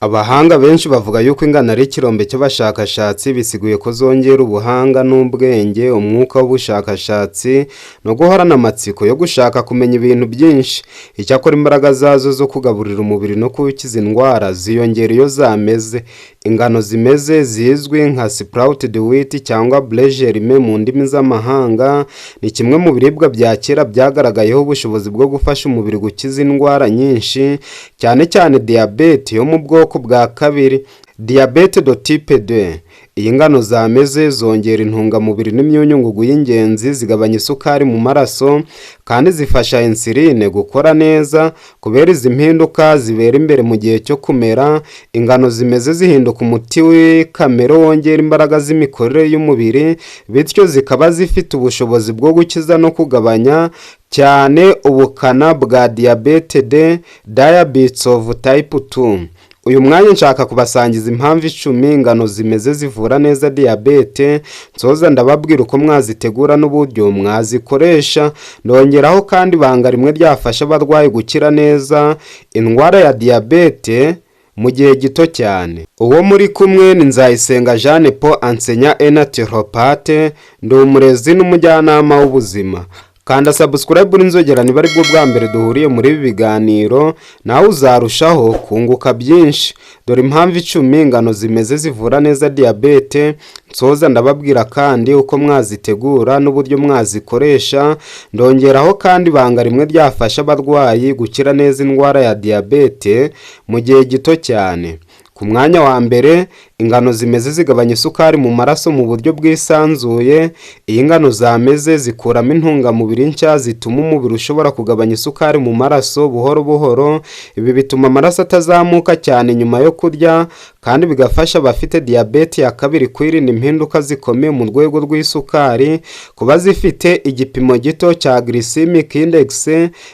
Abahanga benshi bavuga yuko ingano ari ikirombe cy'abashakashatsi, bisiguye ko zongera ubuhanga n'ubwenge, umwuka w'ubushakashatsi no guhorana amatsiko yo gushaka kumenya ibintu byinshi. Icyakora imbaraga zazo zo kugaburira umubiri no kuwukiza indwara ziyongera iyo zameze. Ingano zimeze zizwi nka sprouted wheat cyangwa blé germé mu ndimi z'amahanga, ni kimwe mu biribwa bya kera byagaragayeho ubushobozi bwo gufasha umubiri gukiza indwara nyinshi, cyane cyane diyabete yo mu bwoko bwa kabiri, diabete de type 2. Iyi ngano zameze zongera intungamubiri n'imyunyungugu y'ingenzi, zigabanya isukari mu maraso kandi zifasha insuline gukora neza. Kubera izi mpinduka zibera imbere mu gihe cyo kumera, ingano zimeze zihinduka umuti w'ikamere wongera imbaraga z'imikorere y'umubiri, bityo zikaba zifite ubushobozi bwo gukiza no kugabanya cyane ubukana bwa diabete de diabetes of type 2. Uyu mwanya nshaka kubasangiza impamvu 10 ingano zimeze zivura neza diabete. Nsoza ndababwira uko mwazitegura n'uburyo mwazikoresha. Ndongeraho kandi ibanga rimwe ryafasha abarwayi gukira neza indwara ya diabete mu gihe gito cyane. Uwo muri kumwe ni Nzayisenga Jeanne Paul, enseignant et naturopathe, ndi umurezi n'umujyanama w'ubuzima. Kanda subscribe n'inzogera niba ari bwo bwa mbere duhuriye muri ibi biganiro, nawe uzarushaho kunguka byinshi. Dore impamvu 10 ingano zimeze zivura neza diabete. Nsoza ndababwira kandi uko mwazitegura n'uburyo mwazikoresha. Ndongeraho kandi ibanga rimwe ryafasha abarwayi gukira neza indwara ya diabete mu gihe gito cyane. Ku mwanya wa mbere, ingano zimeze zigabanya isukari mu maraso mu buryo bwisanzuye. Iyi ngano zameze zikuramo intungamubiri nshya zituma umubiri ushobora kugabanya isukari mu maraso buhoro buhoro. Ibi bituma amaraso atazamuka cyane nyuma yo kurya, kandi bigafasha abafite diabete ya kabiri kwirinda impinduka zikomeye mu rwego rw'isukari. Kuba zifite igipimo gito cya glycemic index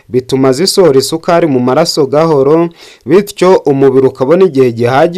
bituma zisohora isukari mu maraso gahoro, bityo umubiri ukabona igihe gihagije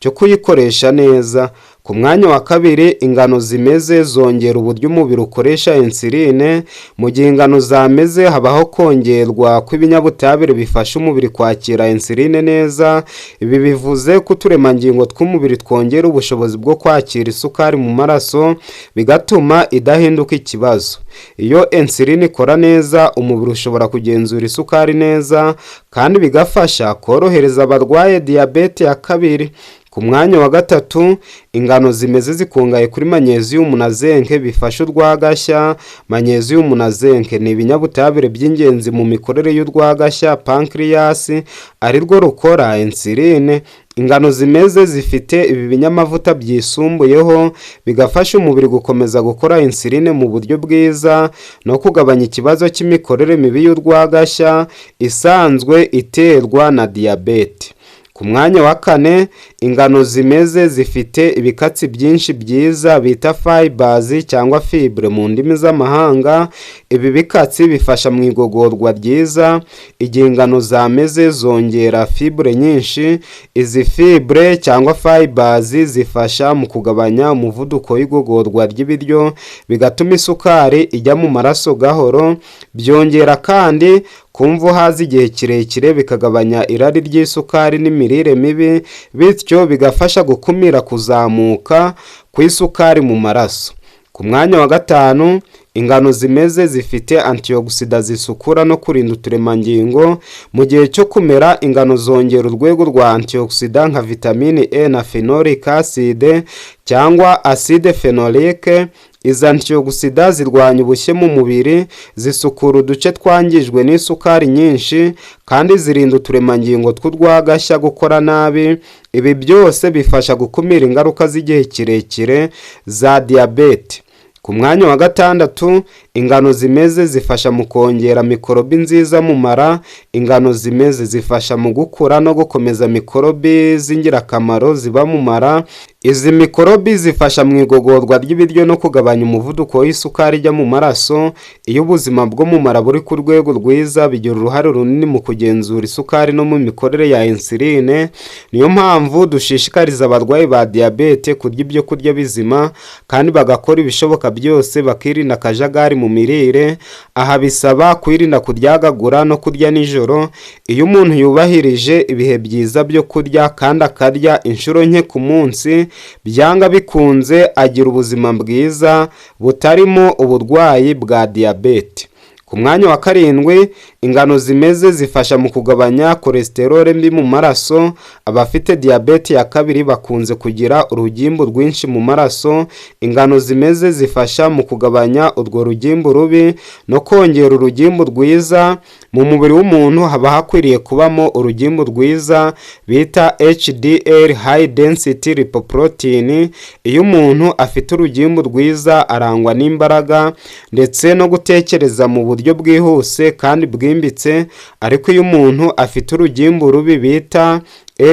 cyo kuyikoresha neza. Ku mwanya wa kabiri, ingano zimeze zongera uburyo umubiri ukoresha insuline. Mu gihe ingano zameze habaho kongerwa kw'ibinyabutabire bifasha umubiri kwakira insuline neza. Ibi bivuze ko uturemangingo tw'umubiri twongera ubushobozi bwo kwakira isukari mu maraso, bigatuma idahinduka ikibazo. Iyo insuline ikora neza, umubiri ushobora kugenzura isukari neza, kandi bigafasha korohereza abarwaye diabete ya kabiri. Ku mwanya wa gatatu, ingano zimeze zikungahaye kuri magnesium na zinc bifasha urwagashya. Magnesium na zinc ni ibinyabutabire by'ingenzi mu mikorere y'urwagashya pancreas, ari rwo rukora insuline. Ingano zimeze zifite ibi binyamavuta byisumbuyeho, bigafasha umubiri gukomeza gukora insuline mu buryo bwiza no kugabanya ikibazo cy'imikorere mibi y'urwagashya isanzwe iterwa na diabete. Ku mwanya wa kane, ingano zimeze zifite ibikatsi byinshi byiza bita fibers cyangwa fibre mu ndimi z'amahanga. Ibi bikatsi bifasha mu igogorwa ryiza. Igihe ingano zameze zongera fibre nyinshi, izi fibre cyangwa fibers zifasha mu kugabanya umuvuduko w'igogorwa ry'ibiryo, bigatuma isukari ijya mu maraso gahoro. Byongera kandi kumva haza igihe kirekire, bikagabanya irari ry'isukari n'imirire mibi, bityo bigafasha gukumira kuzamuka kw'isukari mu maraso. Ku mwanya wa gatanu, ingano zimeze zifite antioxidants zisukura no kurinda uturemangingo. Mu gihe cyo kumera, ingano zongera urwego rwa antioxidant nka vitamine E na phenolic acid cyangwa acide phenolique. Izi antioxidants zirwanya ubushye mu mubiri, zisukura uduce twangijwe n'isukari nyinshi, kandi zirinda uturemangingo tw'urwagashya gukora nabi. Ibi byose bifasha gukumira ingaruka z'igihe kirekire za diabete. Ku mwanya wa gatandatu, ingano zimeze zifasha mu kongera mikorobi nziza mu mara. Ingano zimeze zifasha mu gukura no gukomeza mikorobi z'ingirakamaro ziba mu mara. Izi mikorobi zifasha mu igogorwa ry'ibiryo no kugabanya umuvuduko w'isukari ijya mu maraso. Iyo ubuzima bwo mu mara buri ku rwego rwiza, bigira uruhare runini mu kugenzura isukari no mu mikorere ya insuline. Niyo mpamvu dushishikariza abarwayi ba diyabete kurya ibyo kurya bizima kandi bagakora ibishoboka byose bakirinda akajagari mu mirire. Aha bisaba kwirinda kuryagagura no kurya nijoro. Iyo umuntu yubahirije ibihe byiza byo kurya kandi akarya inshuro nke ku munsi, byanga bikunze agira ubuzima bwiza butarimo uburwayi bwa diyabete. Ku mwanya wa 7, ingano zimeze zifasha mu kugabanya cholesterol mbi mu maraso. Abafite diyabete ya 2 bakunze kugira urugimbu rwinshi mu maraso. Ingano zimeze zifasha mu kugabanya urwo rugimbu rubi no kongera urugimbu rwiza. Mu mubiri w'umuntu haba hakwiriye kubamo urugimbu rwiza bita HDL, high density lipoprotein. Iyo umuntu afite urugimbu rwiza arangwa n'imbaraga ndetse no gutekereza mu buryo bwihuse kandi bwimbitse. Ariko iyo umuntu afite urugimbu rubi bita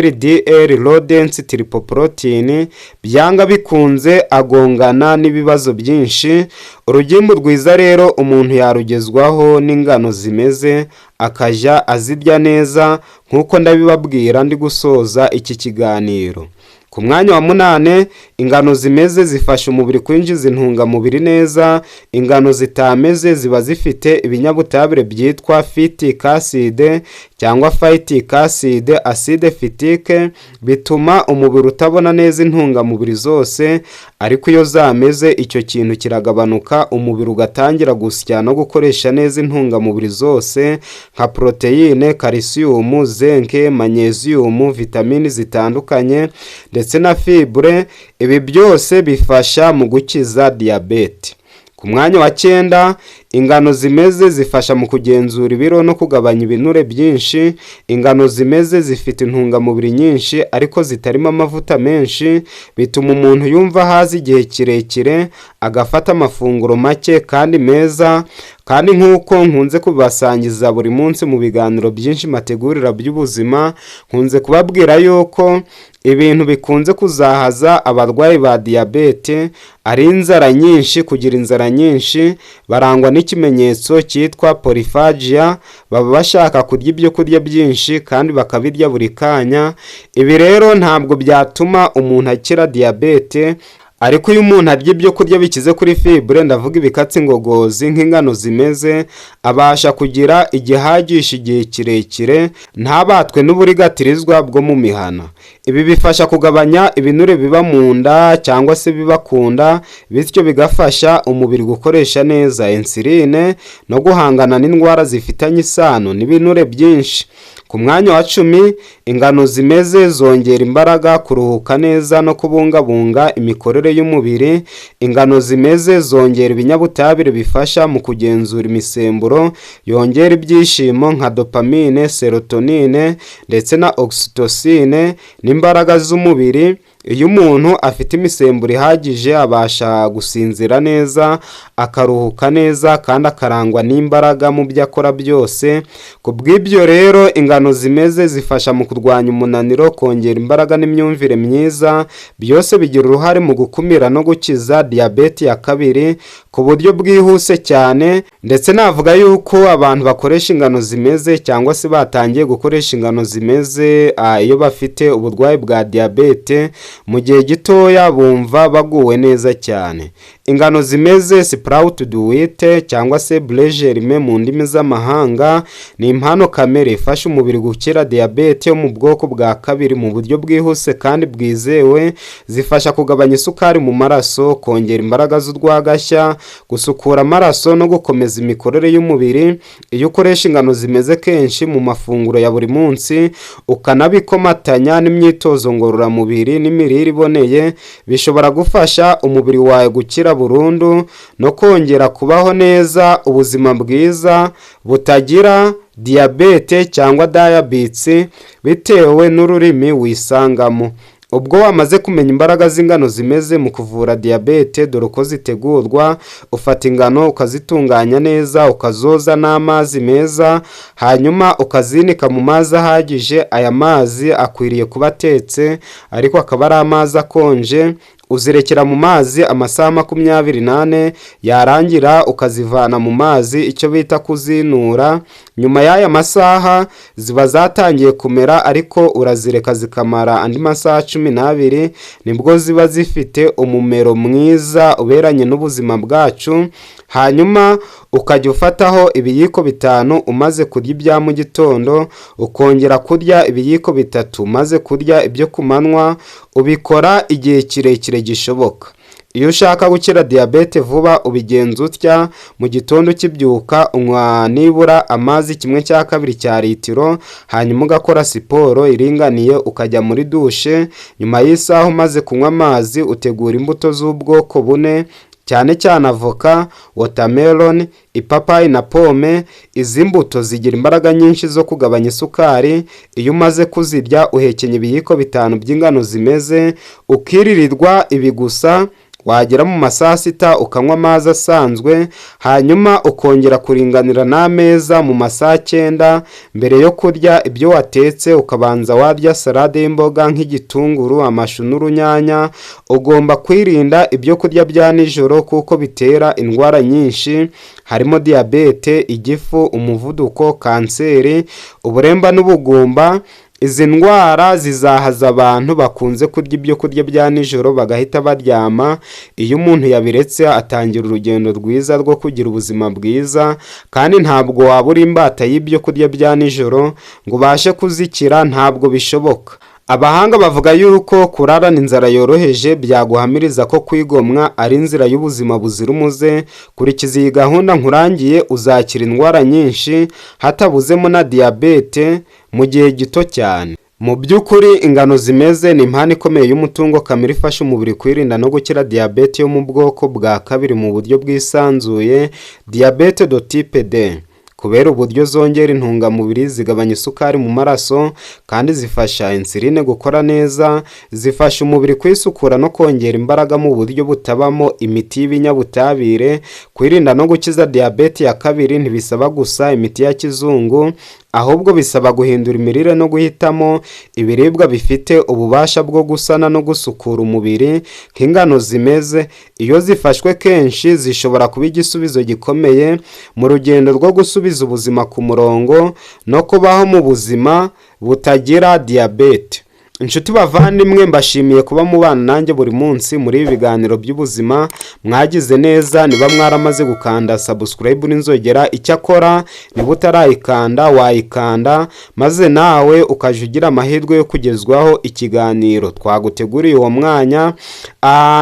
LDL, low density lipoprotein, byanga bikunze agongana n'ibibazo byinshi. Urugimbu rwiza rero umuntu yarugezwaho n'ingano zimeze, akajya azirya neza nk'uko ndabibabwira ndi gusoza iki kiganiro. Ku mwanya wa 8, ingano zimeze zifasha umubiri kwinjiza intungamubiri neza. Ingano zitameze ziba zifite ibinyabutabire byitwa phytic acid cyangwa phytic acid, acide phytique, bituma umubiri utabona neza intungamubiri zose. Ariko iyo zameze, icyo kintu kiragabanuka, umubiri ugatangira gusya no gukoresha neza intungamubiri zose nka proteine, calcium, zinc, magnesium, vitamini zitandukanye ndetse na fibre. Ibi byose bifasha mu gukiza diyabete. Ku mwanya wa 9, ingano zimeze zifasha mu kugenzura ibiro no kugabanya ibinure byinshi. Ingano zimeze zifite intungamubiri nyinshi ariko zitarimo amavuta menshi, bituma umuntu yumva hazi igihe kirekire, agafata amafunguro make kandi meza. Kandi nk'uko nkunze kubasangiza buri munsi mu biganiro byinshi mategurira by'ubuzima, nkunze kubabwira yuko ibintu bikunze kuzahaza abarwayi ba diyabete ari inzara nyinshi. Kugira inzara nyinshi barangwa n'ikimenyetso cyitwa polyphagia, baba bashaka kurya ibyo kurya byinshi kandi bakabirya buri kanya. Ibi rero ntabwo byatuma umuntu akira diyabete. Ariko iyo umuntu arya ibyo kurya bikize kuri fibre, ndavuga ibikatsi ngogozi nk'ingano zimeze, abasha kugira igihagisha igihe kirekire, ntabatwe n'uburigatirizwa bwo mu mihana. Ibi bifasha kugabanya ibinure biba mu nda cyangwa se biba ku nda, bityo bigafasha umubiri gukoresha neza insuline no guhangana n'indwara zifitanye isano n'ibinure byinshi. Ku mwanya wa 10, ingano zimeze zongera imbaraga, kuruhuka neza no kubungabunga imikorere y'umubiri. Ingano zimeze zongera ibinyabutabire bifasha mu kugenzura imisemburo yongera ibyishimo nka dopamine, serotonine ndetse na oxytocin n'imbaraga z'umubiri. Iyo umuntu afite imisemburo ihagije abasha gusinzira neza, akaruhuka neza kandi akarangwa n'imbaraga mu byo akora byose. Ku bw'ibyo rero ingano zimeze zifasha mu kurwanya umunaniro, kongera imbaraga n'imyumvire myiza. Byose bigira uruhare mu gukumira no gukiza diyabete ya 2 ku buryo bwihuse cyane. Ndetse navuga yuko abantu bakoresha ingano zimeze cyangwa se batangiye gukoresha ingano zimeze iyo bafite uburwayi bwa diyabete, mu gihe gitoya bumva baguwe neza cyane. Ingano zimeze sprouted wheat cyangwa se blé germé mu ndimi z'amahanga, ni impano kamere ifasha umubiri gukira diyabete yo mu bwoko bwa 2 mu buryo bwihuse kandi bwizewe. Zifasha kugabanya isukari mu maraso, kongera imbaraga z'urwagashya, gusukura amaraso no gukomeza imikorere y'umubiri. Iyo ukoresha ingano zimeze kenshi mu mafunguro ya buri munsi, ukanabikomatanya n'imyitozo ngororamubiri n'imirire iboneye, bishobora gufasha umubiri wawe gukira burundu no kongera kubaho neza ubuzima bwiza butagira diyabete cyangwa diabetes bitewe n'ururimi wisangamo. Ubwo wamaze kumenya imbaraga z'ingano zimeze mu kuvura diyabete, dore uko zitegurwa. Ufata ingano ukazitunganya neza, ukazoza n'amazi meza, hanyuma ukazinika mu mazi ahagije. Aya mazi akwiriye kuba atetse ariko akaba ari amazi akonje. Uzirekera mu mazi amasaha 24, yarangira ukazivana mu mazi, icyo bita kuzinura. Nyuma y'aya masaha ziba zatangiye kumera, ariko urazireka zikamara andi masaha 12, nibwo ziba zifite umumero mwiza uberanye n'ubuzima bwacu. Hanyuma ukajya ufataho ibiyiko 5 umaze kurya ibya mu gitondo, ukongera kurya ibiyiko 3 umaze kurya ibyo ku manywa. Ubikora igihe kirekire gishoboka. Iyo ushaka gukira diyabete vuba ubigenza utya: mu gitondo kibyuka unywa nibura amazi 1/2 cya litiro, hanyuma ugakora siporo iringaniye, ukajya muri dushe. Nyuma y'isaha umaze kunywa amazi, utegura imbuto z'ubwoko 4, cyane cyane avoka, watermelon, ipapayi na pome. Izi mbuto zigira imbaraga nyinshi zo kugabanya isukari. Iyo umaze kuzirya uhekenya ibiyiko 5 by'ingano zimeze, ukiririrwa ibi gusa. Wagera mu masaha 6 ukanywa amazi asanzwe, hanyuma ukongera kuringanira n'ameza mu masaha 9. Mbere yo kurya ibyo watetse ukabanza warya salade y'imboga nk'igitunguru, amashu n'urunyanya. Ugomba kwirinda ibyo kurya bya nijoro kuko bitera indwara nyinshi, harimo diyabete, igifu, umuvuduko, kanseri, uburemba n'ubugumba. Izi ndwara zizahaza abantu bakunze kurya ibyo kurya bya nijoro bagahita baryama. Iyo umuntu yabiretse atangira urugendo rwiza rwo kugira ubuzima bwiza, kandi ntabwo waba uri imbata y'ibyo kurya bya nijoro ngo ubashe kuzikira, ntabwo bishoboka. Abahanga bavuga yuko kurarana inzara yoroheje byaguhamiriza ko kwigomwa ari inzira y'ubuzima buzira umuze. Kurikiza iyi gahunda nkurangiye, uzakira indwara nyinshi hatabuzemo na diyabete mu gihe gito cyane. Mu by'ukuri ingano zimeze ni impano ikomeye y'umutungo kamere ifasha umubiri kwirinda no gukira diyabete yo mu bwoko bwa 2 mu buryo bwisanzuye, diyabete de type D. Kubera uburyo zongera intungamubiri, zigabanya isukari mu maraso, kandi zifasha insuline gukora neza. Zifasha umubiri kwisukura no kongera imbaraga mu buryo butabamo imiti y'ibinyabutabire. Kwirinda no gukiza diyabete ya 2 ntibisaba gusa imiti ya kizungu, ahubwo bisaba guhindura imirire no guhitamo ibiribwa bifite ububasha bwo gusana no gusukura umubiri nk'ingano zimeze. Iyo zifashwe kenshi zishobora kuba igisubizo gikomeye mu rugendo rwo gusubiza ubuzima ku murongo no kubaho mu buzima butagira diyabete. Inshuti bavandimwe, mbashimiye kuba mubana nanjye buri munsi muri ibi biganiro by'ubuzima. Mwagize neza niba mwaramaze gukanda subscribe n'inzogera. Icyakora niba utarayikanda wayikanda, maze nawe ukaje ugira amahirwe yo kugezwaho ikiganiro twaguteguriye uwo mwanya.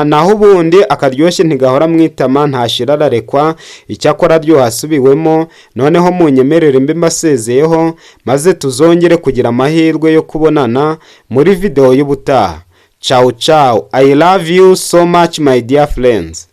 Naho ubundi akaryoshye ntigahora mwitama, ntashira ararekwa. Icyakora ryo hasubiwemo. Noneho munyemerere mbe mbasezeyeho, maze tuzongere kugira amahirwe yo kubonana muri video y'ubutaha. Ciao ciao. I love you so much my dear friends.